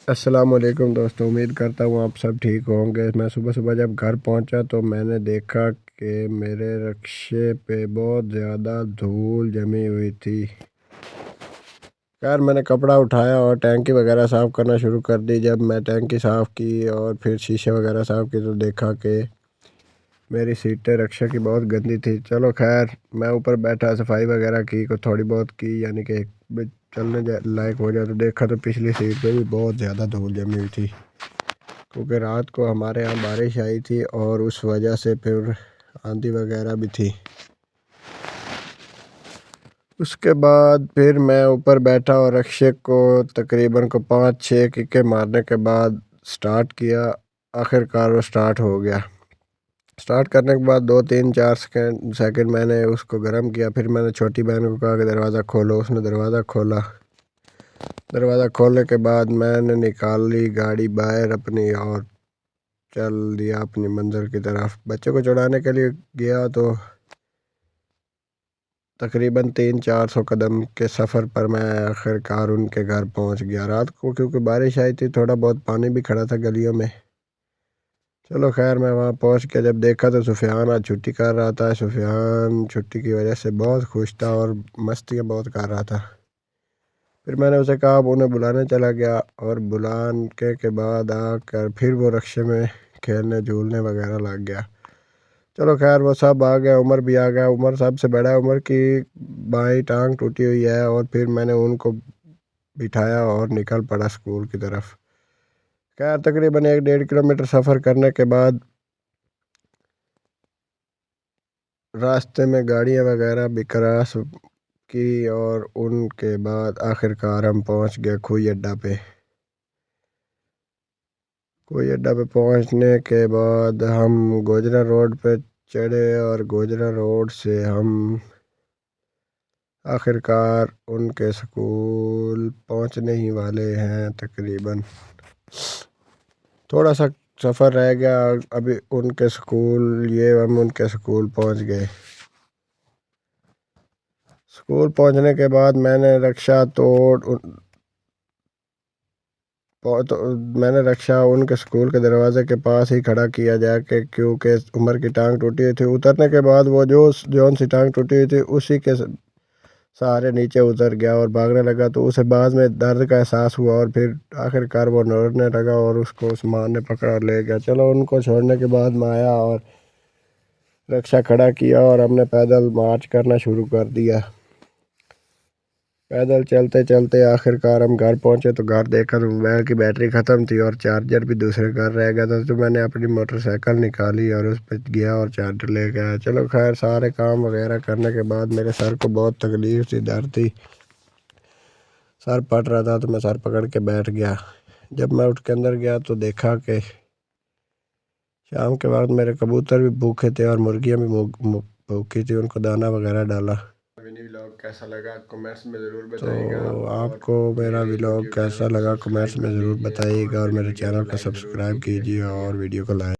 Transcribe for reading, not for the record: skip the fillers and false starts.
अस्सलामुअलैकुम दोस्तों, उम्मीद करता हूँ आप सब ठीक होंगे। मैं सुबह सुबह जब घर पहुँचा तो मैंने देखा कि मेरे रक्शे पे बहुत ज़्यादा धूल जमी हुई थी। खैर मैंने कपड़ा उठाया और टैंकी वगैरह साफ़ करना शुरू कर दी। जब मैं टैंकी साफ़ की और फिर शीशे वगैरह साफ़ किए तो देखा कि मेरी सीटें रक्षा की बहुत गंदी थी। चलो खैर मैं ऊपर बैठा सफाई वगैरह की को थोड़ी बहुत की, यानी कि चलने लायक हो जाए तो देखा तो पिछली सीट पे भी बहुत ज़्यादा धूल जमी हुई थी, क्योंकि रात को हमारे यहाँ बारिश आई थी और उस वजह से फिर आंधी वगैरह भी थी। उसके बाद फिर मैं ऊपर बैठा और रक्शे को तकरीबन को 5-6 किक्के मारने के बाद स्टार्ट किया। आखिरकार वो स्टार्ट हो गया। स्टार्ट करने के बाद 2-3-4 सेकंड मैंने उसको गर्म किया। फिर मैंने छोटी बहन को कहा कि दरवाज़ा खोलो। उसने दरवाज़ा खोला। दरवाज़ा खोलने के बाद मैंने निकाली गाड़ी बाहर अपनी और चल दिया अपनी मंजिल की तरफ। बच्चे को चढ़ाने के लिए गया तो तकरीबन 300-400 कदम के सफ़र पर मैं आखिरकार उनके घर पहुंच गया। रात को क्योंकि बारिश आई थी, थोड़ा बहुत पानी भी खड़ा था गलियों में। चलो खैर मैं वहाँ पहुँच के जब देखा तो सुफियान आज छुट्टी कर रहा था। सुफियान छुट्टी की वजह से बहुत खुश था और मस्तियाँ बहुत कर रहा था। फिर मैंने उसे कहा, अब उन्हें बुलाने चला गया और बुलाने के बाद आकर फिर वो रक्शे में खेलने झूलने वगैरह लग गया। चलो खैर वो सब आ गया। उमर भी आ गया। उमर सबसे बड़ा है। उमर की बाईं टांग टूटी हुई है और फिर मैंने उनको बिठाया और निकल पड़ा स्कूल की तरफ। खैर तकरीबन 1-1.5 किलोमीटर सफ़र करने के बाद रास्ते में गाड़ियाँ वगैरह भी क्रॉस की और उनके बाद आखिरकार हम पहुंच गए खोई अड्डा पे। कोई अड्डा पे पहुंचने के बाद हम गोजरा रोड पे चढ़े और गोजरा रोड से हम आखिरकार उनके स्कूल पहुंचने ही वाले हैं। तकरीबन थोड़ा सा सफ़र रह गया अभी उनके स्कूल, ये हम उनके स्कूल पहुंच गए। स्कूल पहुंचने के बाद मैंने रक्षा तो मैंने रक्षा उनके स्कूल के दरवाजे के पास ही खड़ा किया जाके, क्योंकि उमर की टांग टूटी हुई थी। उतरने के बाद वो जौन सी टांग टूटी हुई थी उसी के सहारे नीचे उतर गया और भागने लगा। तो उसे बाद में दर्द का एहसास हुआ और फिर आखिरकार वो दौड़ने लगा और उसको उस्मान ने पकड़ा और ले गया। चलो उनको छोड़ने के बाद मैं आया और रक्षा खड़ा किया और हमने पैदल मार्च करना शुरू कर दिया। पैदल चलते चलते आखिरकार हम घर पहुंचे तो घर देखा तो मोबाइल की बैटरी ख़त्म थी और चार्जर भी दूसरे घर रह गया था। तो मैंने अपनी मोटरसाइकिल निकाली और उस पर गया और चार्जर ले गया। चलो खैर सारे काम वगैरह करने के बाद मेरे सर को बहुत तकलीफ़ थी, दर्द थी, सर पट रहा था। तो मैं सर पकड़ के बैठ गया। जब मैं उठ के अंदर गया तो देखा कि शाम के वक्त मेरे कबूतर भी भूखे थे और मुर्गियाँ भी भूखी थी। उनको दाना वगैरह डाला। मिनी व्लॉग कैसा लगा कमेंट्स में ज़रूर बताइएगा। तो आपको मेरा व्लॉग कैसा लगा कमेंट्स में ज़रूर बताइएगा और मेरे चैनल को सब्सक्राइब कीजिए और वीडियो को लाइक